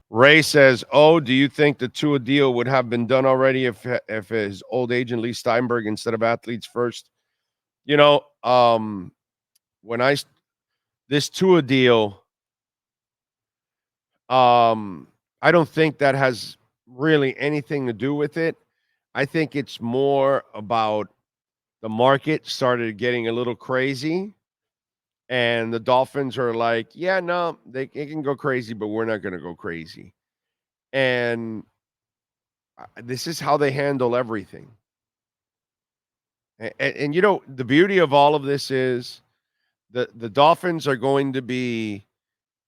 Ray says, "Oh, do you think the Tua deal would have been done already if his old agent Lee Steinberg instead of athletes first?" You know, when this Tua deal, I don't think that has really anything to do with it. I think it's more about the market started getting a little crazy, and the Dolphins are like, "Yeah, no, they can go crazy, but we're not going to go crazy." And this is how they handle everything. And you know, the beauty of all of this is the Dolphins are going to be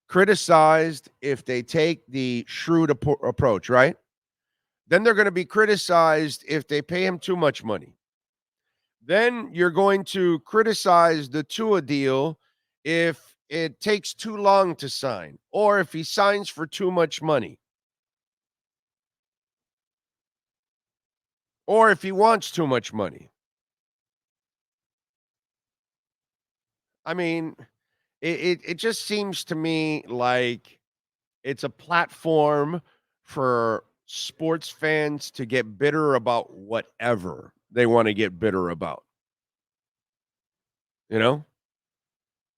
criticized if they take the shrewd approach, right? Then they're going to be criticized if they pay him too much money. Then you're going to criticize the Tua deal if it takes too long to sign or if he signs for too much money or if he wants too much money. I mean, it just seems to me like it's a platform for sports fans to get bitter about whatever they want to get bitter about, you know?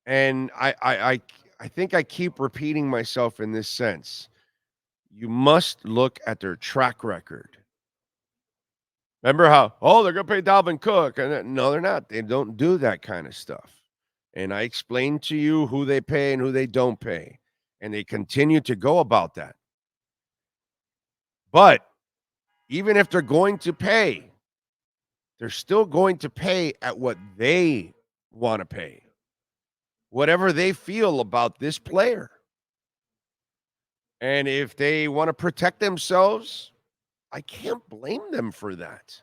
And I think I keep repeating myself in this sense. You must look at their track record. Remember how, oh, they're going to pay Dalvin Cook. And no, they're not. They don't do that kind of stuff. And I explained to you who they pay and who they don't pay. And they continue to go about that. But even if they're going to pay, they're still going to pay at what they want to pay, whatever they feel about this player. And if they want to protect themselves, I can't blame them for that.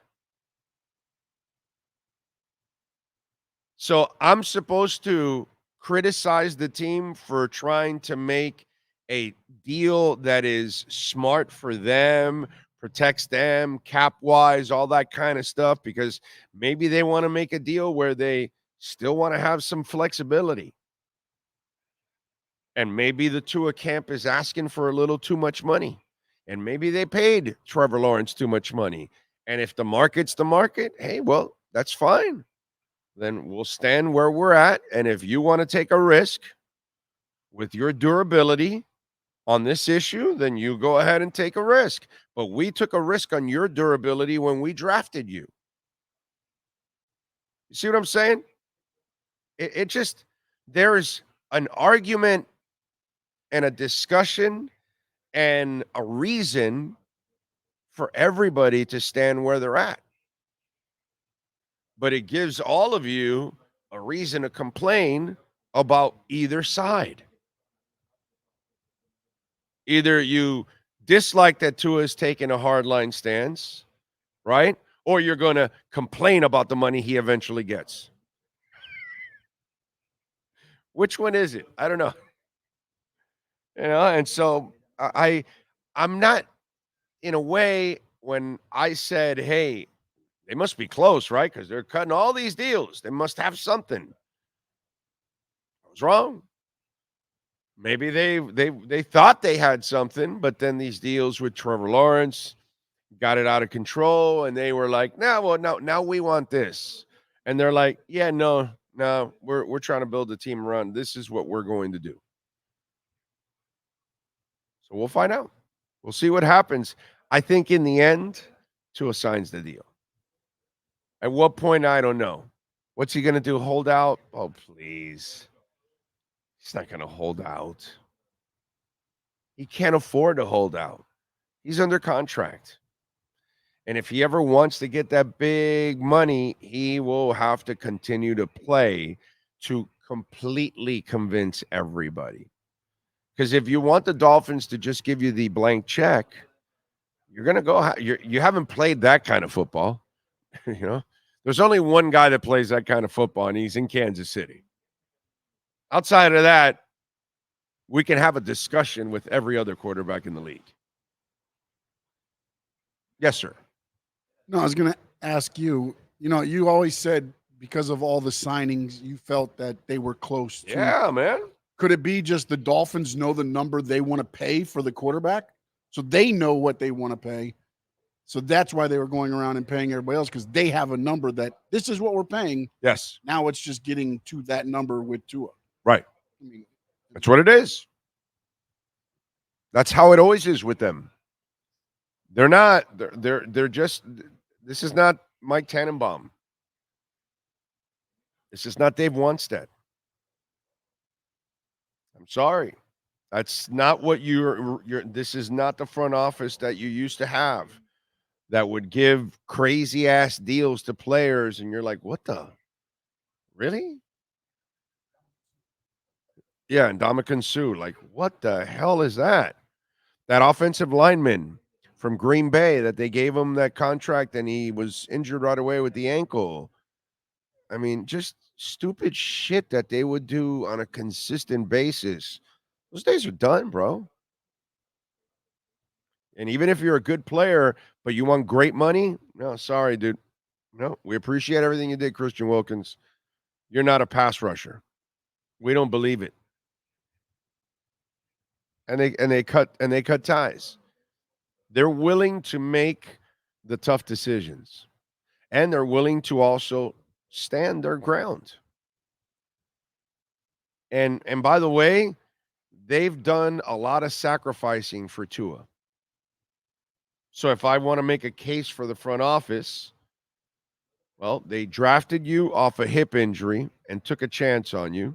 So I'm supposed to criticize the team for trying to make a deal that is smart for them, protects them cap wise, all that kind of stuff, because maybe they want to make a deal where they still want to have some flexibility. And maybe the Tua camp is asking for a little too much money. And maybe they paid Trevor Lawrence too much money. And if the market's the market, hey, well, that's fine. Then we'll stand where we're at. And if you want to take a risk with your durability on this issue, then you go ahead and take a risk. But we took a risk on your durability when we drafted you. You see what I'm saying? It just, there's an argument and a discussion and a reason for everybody to stand where they're at. But it gives all of you a reason to complain about either side. Either you dislike that Tua is taking a hardline stance, right? Or you're going to complain about the money he eventually gets. Which one is it? I don't know. You know, and so I'm not, in a way, when I said, hey, they must be close, right? Because they're cutting all these deals. They must have something. I was wrong. Maybe they thought they had something, but then these deals with Trevor Lawrence got it out of control, and they were like, "No, well, no, now we want this," and they're like, "Yeah, no, no, we're trying to build a team around. This is what we're going to do." So we'll find out. We'll see what happens. I think in the end, Tua signs the deal. At what point, I don't know. What's he going to do? Hold out? Oh, please. He's not going to hold out. He can't afford to hold out. He's under contract. And if he ever wants to get that big money, he will have to continue to play to completely convince everybody. Because if you want the Dolphins to just give you the blank check, you're going to go, you haven't played that kind of football. You know, there's only one guy that plays that kind of football, and he's in Kansas City. Outside of that, we can have a discussion with every other quarterback in the league. Yes, sir. No, I was going to ask you. You know, you always said because of all the signings, you felt that they were close to Yeah, man. Could it be just the Dolphins know the number they want to pay for the quarterback? So they know what they want to pay. So that's why they were going around and paying everybody else, because they have a number that this is what we're paying. Yes. Now it's just getting to that number with Tua. Right. I mean, that's what it is. That's how it always is with them. They're not. They're just. This is not Mike Tannenbaum. This is not Dave Wanstead. I'm sorry. That's not what you're. This is not the front office that you used to have, that would give crazy ass deals to players, and you're like, what the? Really? Yeah, and Ndamukong Suh, like, what the hell is that? That offensive lineman from Green Bay that they gave him that contract and he was injured right away with the ankle. I mean, just stupid shit that they would do on a consistent basis. Those days are done, bro. And even if you're a good player, but you want great money, no, sorry, dude. No, we appreciate everything you did, Christian Wilkins. You're not a pass rusher. We don't believe it. And they cut ties. They're willing to make the tough decisions, and they're willing to also stand their ground. And by the way, they've done a lot of sacrificing for Tua. So if I want to make a case for the front office, well, they drafted you off a hip injury and took a chance on you.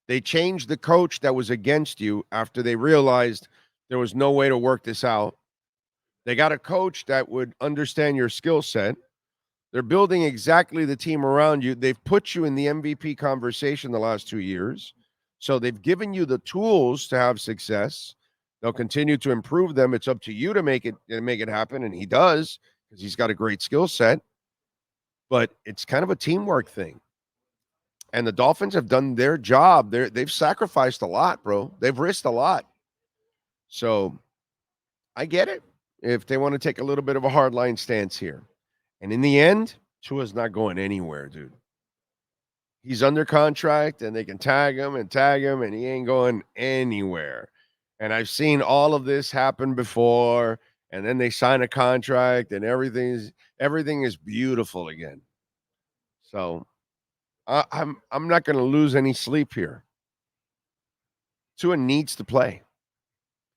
They changed the coach that was against you after they realized there was no way to work this out. They got a coach that would understand your skill set. They're building exactly the team around you. They've put you in the MVP conversation the last 2 years. So they've given you the tools to have success. They'll continue to improve them. It's up to you to make it happen, and he does, because he's got a great skill set. But it's kind of a teamwork thing. And the Dolphins have done their job. They've sacrificed a lot, bro. They've risked a lot. So I get it if they want to take a little bit of a hardline stance here. And in the end, Tua's not going anywhere, dude. He's under contract, and they can tag him, and he ain't going anywhere. And I've seen all of this happen before, and then they sign a contract, and everything is beautiful again. So I'm not going to lose any sleep here. Tua needs to play.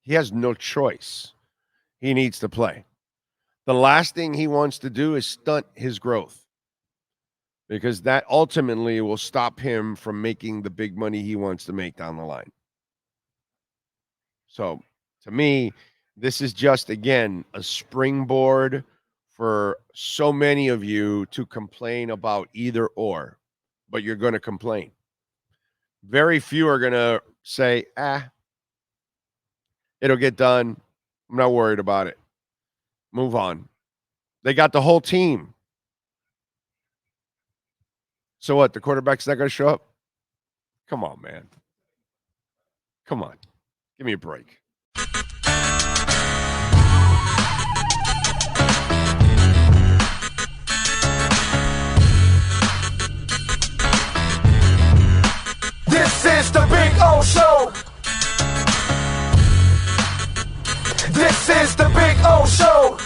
He has no choice. He needs to play. The last thing he wants to do is stunt his growth, because that ultimately will stop him from making the big money he wants to make down the line. So to me, this is just, again, a springboard for so many of you to complain about either or, but you're going to complain. Very few are going to say, it'll get done. I'm not worried about it. Move on. They got the whole team. So what? The quarterback's not going to show up? Come on, man. Come on. Give me a break. This is the Big O Show. This is the Big O Show.